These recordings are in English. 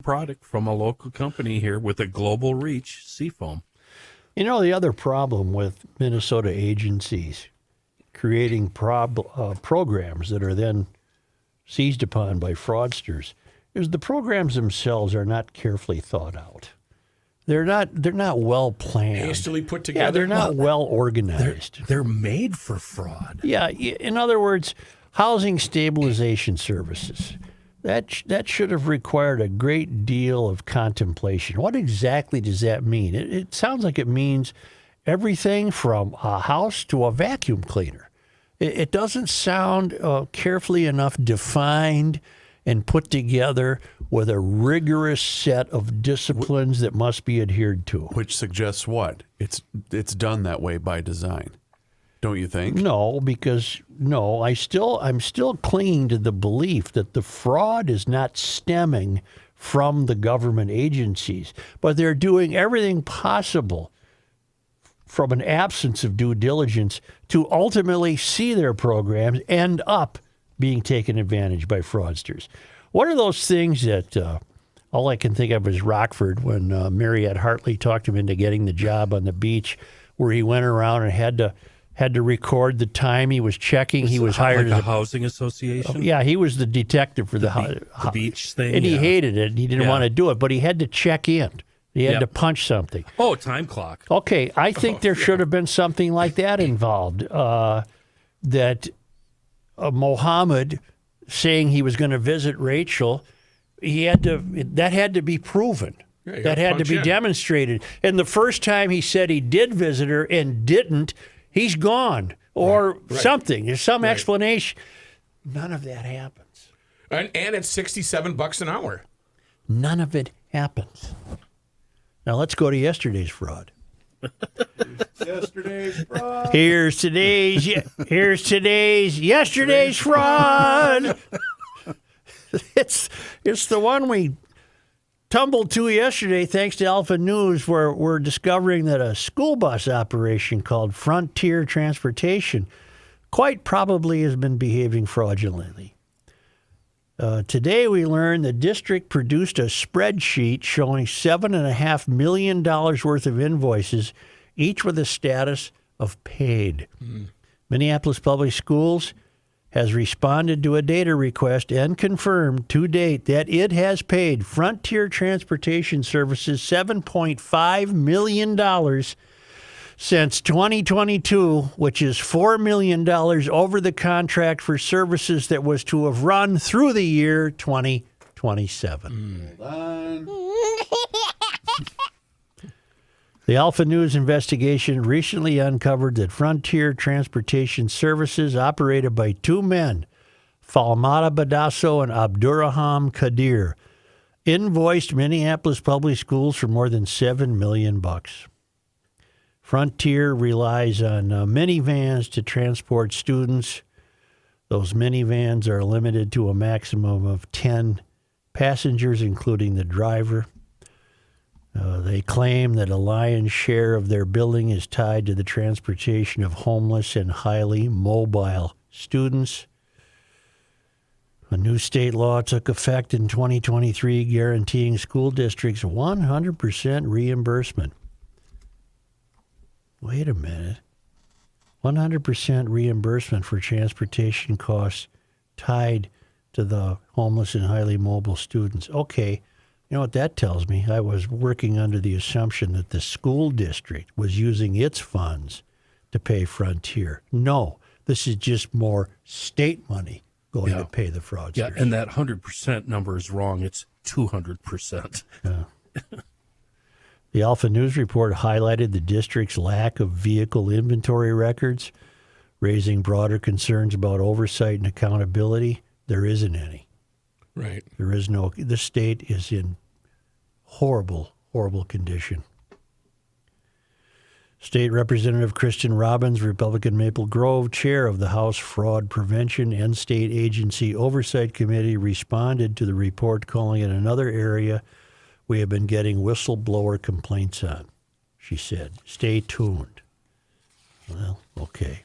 product from a local company here with a global reach, Seafoam. You know, the other problem with Minnesota agencies creating programs that are then seized upon by fraudsters is the programs themselves are not carefully thought out. They're not well planned. Hastily put together. Yeah, they're not well organized. They're made for fraud. Yeah, in other words, housing stabilization services. That should have required a great deal of contemplation. What exactly does that mean? It sounds like it means everything from a house to a vacuum cleaner. It doesn't sound carefully enough defined and put together with a rigorous set of disciplines that must be adhered to. Which suggests what? It's done that way by design. Don't you think? No, because I'm still clinging to the belief that the fraud is not stemming from the government agencies, but they're doing everything possible from an absence of due diligence to ultimately see their programs end up being taken advantage by fraudsters. What are those things that all I can think of is Rockford when Mariette Hartley talked him into getting the job on the beach, where he went around and had to record the time he was checking. He was hired like as a housing association. Yeah, he was the detective for the beach thing, and he hated it. He didn't want to do it, but he had to check in. He had to punch something. Oh, time clock. Okay, I think there should have been something like that involved. That Mohammed saying he was going to visit Rachel, that had to be proven. Yeah, that had to be demonstrated. And the first time he said he did visit her and didn't, he's gone or something. There's some explanation. None of that happens. And it's $67 an hour. None of it happens. Now let's go to yesterday's fraud. Yesterday's fraud. Here's today's yesterday's fraud. It's the one we tumbled to yesterday thanks to Alpha News, where we're discovering that a school bus operation called Frontier Transportation quite probably has been behaving fraudulently. Today we learned the district produced a spreadsheet showing $7.5 million worth of invoices, each with a status of paid. Minneapolis Public Schools has responded to a data request and confirmed to date that it has paid Frontier Transportation Services $7.5 million since 2022, which is $4 million over the contract for services that was to have run through the year 2027. Hold on. The Alpha News investigation recently uncovered that Frontier Transportation Services, operated by two men, Falmata Bedasso and Abdurahman Kadir, invoiced Minneapolis Public Schools for more than $7 million. Frontier relies on minivans to transport students. Those minivans are limited to a maximum of 10 passengers, including the driver. They claim that a lion's share of their billing is tied to the transportation of homeless and highly mobile students. A new state law took effect in 2023, guaranteeing school districts 100% reimbursement. Wait a minute. 100% reimbursement for transportation costs tied to the homeless and highly mobile students. Okay, you know what that tells me? I was working under the assumption that the school district was using its funds to pay Frontier. No, this is just more state money going to pay the fraudsters. Yeah, and that 100% number is wrong. It's 200%. The Alpha News report highlighted the district's lack of vehicle inventory records, raising broader concerns about oversight and accountability. There isn't any. Right. There is no. The state is in horrible, horrible condition. State Representative Kristen Robbins, Republican Maple Grove, chair of the House Fraud Prevention and State Agency Oversight Committee, responded to the report, calling it another area we have been getting whistleblower complaints on. She said, "Stay tuned." Well, okay.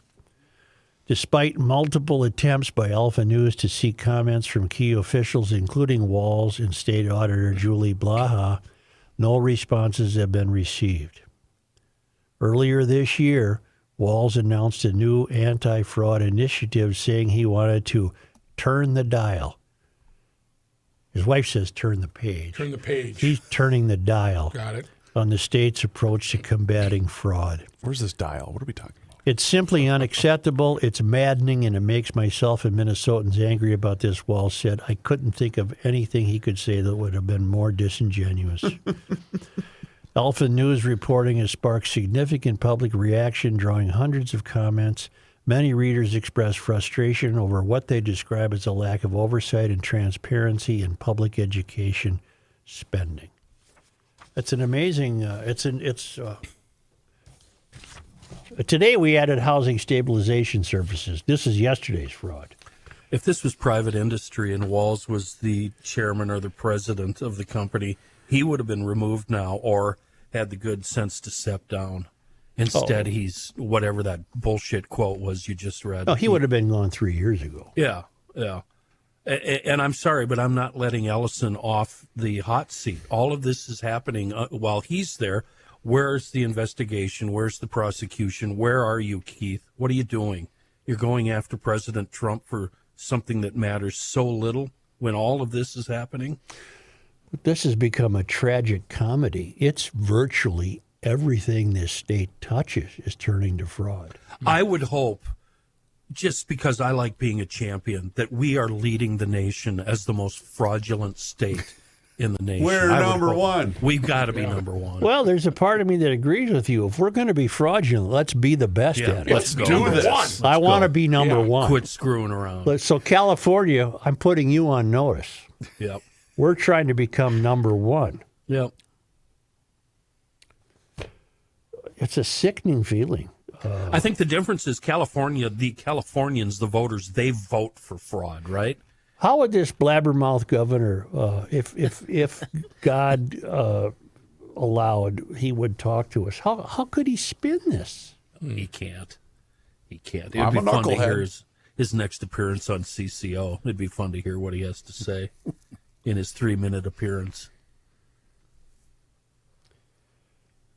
Despite multiple attempts by Alpha News to seek comments from key officials, including Walls and State Auditor Julie Blaha, no responses have been received. Earlier this year, Walls announced a new anti-fraud initiative saying he wanted to turn the dial. His wife says turn the page. Turn the page. He's turning the dial Got it. on the state's approach to combating fraud. Where's this dial? What are we talking about? It's simply unacceptable. It's maddening, and it makes myself and Minnesotans angry about this, Walls said. I couldn't think of anything he could say that would have been more disingenuous. Alpha News reporting has sparked significant public reaction, drawing hundreds of comments. Many readers express frustration over what they describe as a lack of oversight and transparency in public education spending. It's an amazing. Today we added housing stabilization services. This is yesterday's fraud. If this was private industry and Walls was the chairman or the president of the company, he would have been removed now or had the good sense to step down. Instead, he's whatever that bullshit quote was you just read. No, he would have been gone 3 years ago. Yeah, yeah. And I'm sorry, but I'm not letting Ellison off the hot seat. All of this is happening while he's there. Where's the investigation? Where's the prosecution? Where are you, Keith? What are you doing? You're going after President Trump for something that matters so little when all of this is happening? This has become a tragic comedy. It's virtually everything this state touches is turning to fraud. I would hope, just because I like being a champion, that we are leading the nation as the most fraudulent state in the nation. We're number one. We've got to be number one. Well, there's a part of me that agrees with you. If we're going to be fraudulent, let's be the best at it. Let's go. Do this. I want to be number one. Quit screwing around. So, California, I'm putting you on notice. Yep. We're trying to become number one. Yep. It's a sickening feeling. I think the difference is California, the Californians, the voters, they vote for fraud, right? How would this blabbermouth governor, if God allowed, he would talk to us? How could he spin this? He can't. He can't. It'd I'm be a fun to hear knucklehead. his next appearance on CCO. It'd be fun to hear what he has to say in his 3-minute appearance.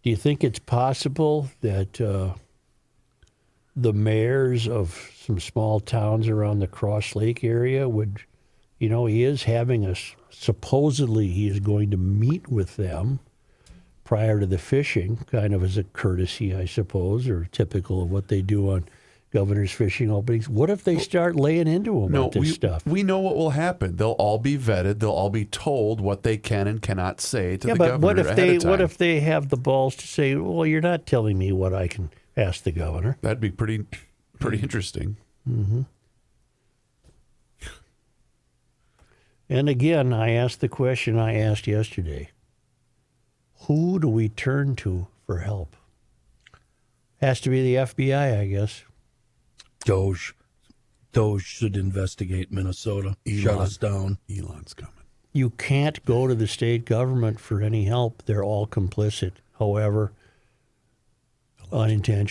Do you think it's possible that the mayors of some small towns around the Cross Lake area would, he is having supposedly he is going to meet with them prior to the fishing, kind of as a courtesy, I suppose, or typical of what they do on governor's fishing openings. What if they start laying into them about this stuff? We know what will happen. They'll all be vetted. They'll all be told what they can and cannot say to the but governor what if ahead of time. what if they have the balls to say, well, you're not telling me what I can ask the governor? That'd be pretty interesting. Mm-hmm. And again, I asked the question I asked yesterday. Who do we turn to for help? Has to be the FBI, I guess. Doge should investigate Minnesota. Shut us down. Elon's coming. You can't go to the state government for any help. They're all complicit. However, unintentional.